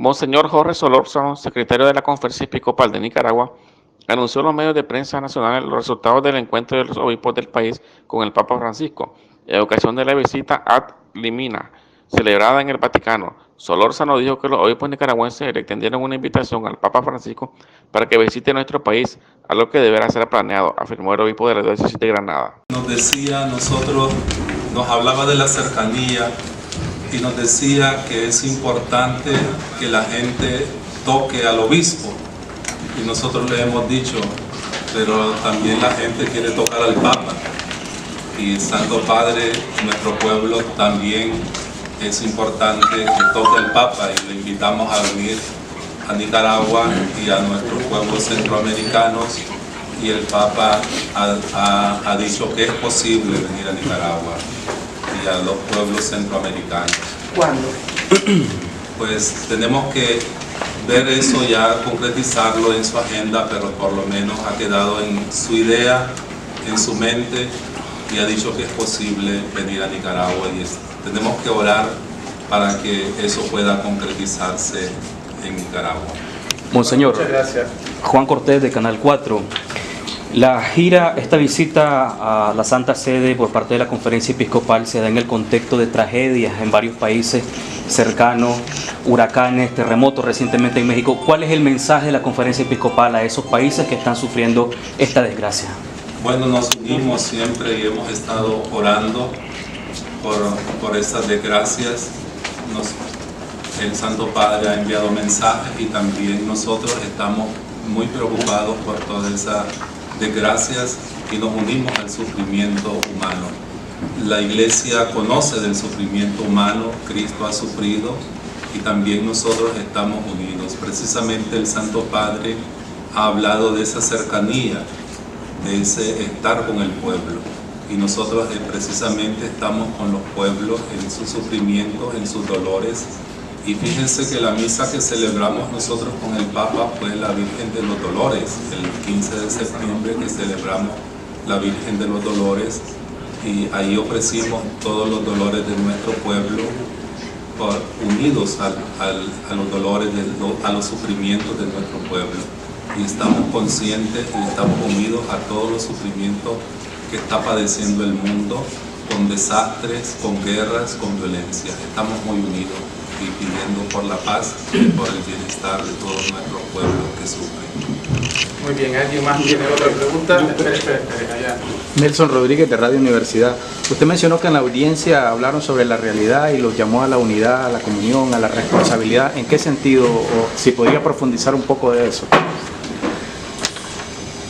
Monseñor Jorge Solórzano, secretario de la Conferencia Episcopal de Nicaragua, anunció en los medios de prensa nacionales los resultados del encuentro de los obispos del país con el Papa Francisco, en ocasión de la visita ad limina, celebrada en el Vaticano. Solórzano dijo que los obispos nicaragüenses le extendieron una invitación al Papa Francisco para que visite nuestro país, algo que deberá ser planeado, afirmó el obispo de la diócesis de Granada. Nos hablaba de la cercanía y nos decía que es importante que la gente toque al obispo. Y nosotros le hemos dicho, pero también la gente quiere tocar al Papa. Y Santo Padre, nuestro pueblo también es importante que toque al Papa y le invitamos a venir a Nicaragua y a nuestros pueblos centroamericanos. Y el Papa ha dicho que es posible venir a Nicaragua y a los pueblos centroamericanos. ¿Cuándo? Pues tenemos que ver eso ya, concretizarlo en su agenda, pero por lo menos ha quedado en su idea, en su mente, y ha dicho que es posible venir a Nicaragua y tenemos que orar para que eso pueda concretizarse en Nicaragua. Monseñor, Muchas gracias. Juan Cortés de Canal 4. Esta visita a la Santa Sede por parte de la Conferencia Episcopal se da en el contexto de tragedias en varios países cercanos, huracanes, terremotos recientemente en México. ¿Cuál es el mensaje de la Conferencia Episcopal a esos países que están sufriendo esta desgracia? Bueno, nos unimos siempre y hemos estado orando por estas desgracias. El Santo Padre ha enviado mensajes y también nosotros estamos muy preocupados por todas esas desgracias y nos unimos al sufrimiento humano. La Iglesia conoce del sufrimiento humano, Cristo ha sufrido y también nosotros estamos unidos. Precisamente el Santo Padre ha hablado de esa cercanía, de ese estar con el pueblo y nosotros precisamente estamos con los pueblos en sus sufrimientos, en sus dolores. Y fíjense que la misa que celebramos nosotros con el Papa fue la Virgen de los Dolores, el 15 de septiembre que celebramos la Virgen de los Dolores y ahí ofrecimos todos los dolores de nuestro pueblo unidos a los dolores, a los sufrimientos de nuestro pueblo. Y estamos conscientes y estamos unidos a todos los sufrimientos que está padeciendo el mundo, con desastres, con guerras, con violencia. Estamos muy unidos y pidiendo por la paz y por el bienestar de todos nuestros pueblos que sufren. Muy bien, ¿alguien más tiene otra pregunta? Espere, allá. Nelson Rodríguez de Radio Universidad. Usted mencionó que en la audiencia hablaron sobre la realidad y los llamó a la unidad, a la comunión, a la responsabilidad. ¿En qué sentido? O si podría profundizar un poco de eso.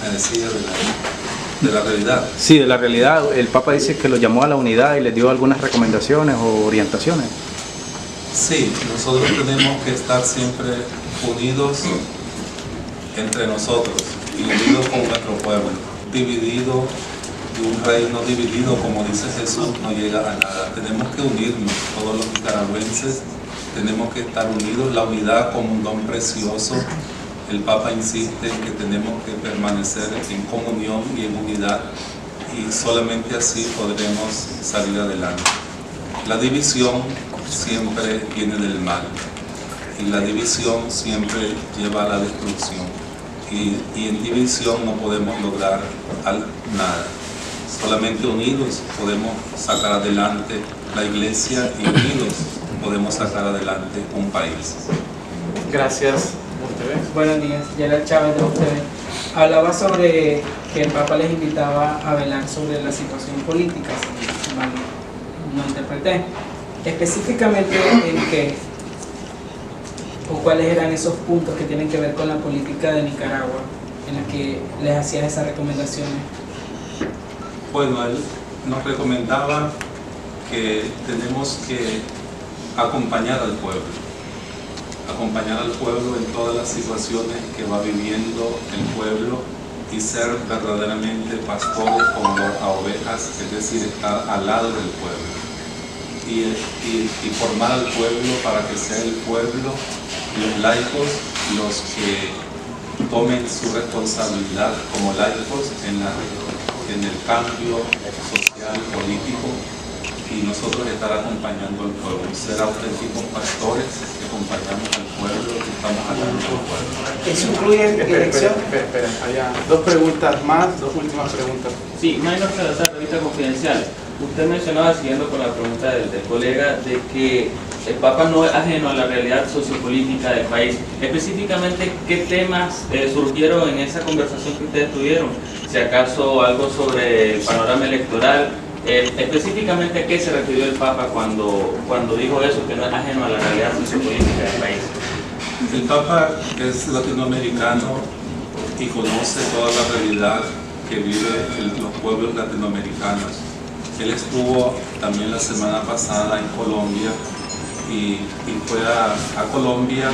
Me decía de la realidad. Sí, de la realidad. El Papa dice que los llamó a la unidad y les dio algunas recomendaciones o orientaciones. Sí, nosotros tenemos que estar siempre unidos entre nosotros y unidos con nuestro pueblo. Dividido, y un reino dividido, como dice Jesús, no llega a nada. Tenemos que unirnos, todos los nicaragüenses, tenemos que estar unidos. La unidad como un don precioso. El Papa insiste en que tenemos que permanecer en comunión y en unidad y solamente así podremos salir adelante. La división siempre viene del mal y la división siempre lleva a la destrucción y en división no podemos lograr nada. Solamente unidos podemos sacar adelante la Iglesia y unidos podemos sacar adelante un país. Gracias. Buenos días, Yelal Chávez de ustedes. Hablaba sobre que el Papa les invitaba a velar sobre la situación política, si mal no interpreté. Específicamente en qué o cuáles eran esos puntos que tienen que ver con la política de Nicaragua en los que les hacía esas recomendaciones. Bueno, él nos recomendaba que tenemos que acompañar al pueblo en todas las situaciones que va viviendo el pueblo y ser verdaderamente pastores como a ovejas, es decir, estar al lado del pueblo y formar al pueblo para que sea el pueblo, los laicos, los que tomen su responsabilidad como laicos en el cambio social, político y nosotros estar acompañando al pueblo, ser auténticos pastores que acompañamos al pueblo, que estamos hablando del pueblo. ¿Eso incluye dirección? Espera, allá. Dos preguntas más, dos últimas preguntas. Sí, Minor Salazar, revista Confidencial. Usted mencionaba, siguiendo con la pregunta del colega, de que el Papa no es ajeno a la realidad sociopolítica del país. Específicamente, ¿qué temas surgieron en esa conversación que ustedes tuvieron? Si acaso algo sobre el panorama electoral. Específicamente, ¿a qué se refirió el Papa cuando dijo eso, que no es ajeno a la realidad sociopolítica del país? El Papa es latinoamericano y conoce toda la realidad que viven los pueblos latinoamericanos. Él estuvo también la semana pasada en Colombia y fue a Colombia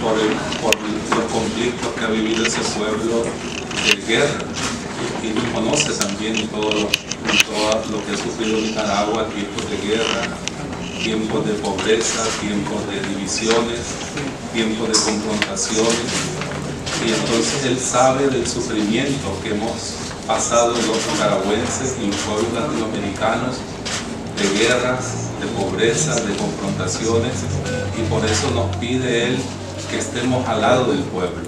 por los conflictos que ha vivido ese pueblo de guerra, y conoce también todo lo que ha sufrido Nicaragua, tiempos de guerra, tiempos de pobreza, tiempos de divisiones, tiempos de confrontaciones, y entonces él sabe del sufrimiento que hemos pasado los nicaragüenses y los pueblos latinoamericanos, de guerras, de pobreza, de confrontaciones, y por eso nos pide él que estemos al lado del pueblo,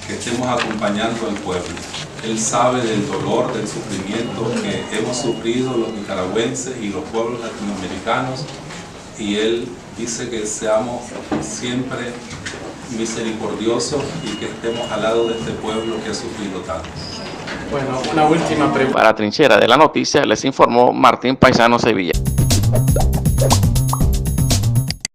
que estemos acompañando al pueblo. Él sabe del dolor, del sufrimiento que hemos sufrido los nicaragüenses y los pueblos latinoamericanos, y él dice que seamos siempre misericordiosos y que estemos al lado de este pueblo que ha sufrido tanto. Bueno, una última pregunta. Para Trinchera de la Noticia les informó Martín Paisano Sevilla.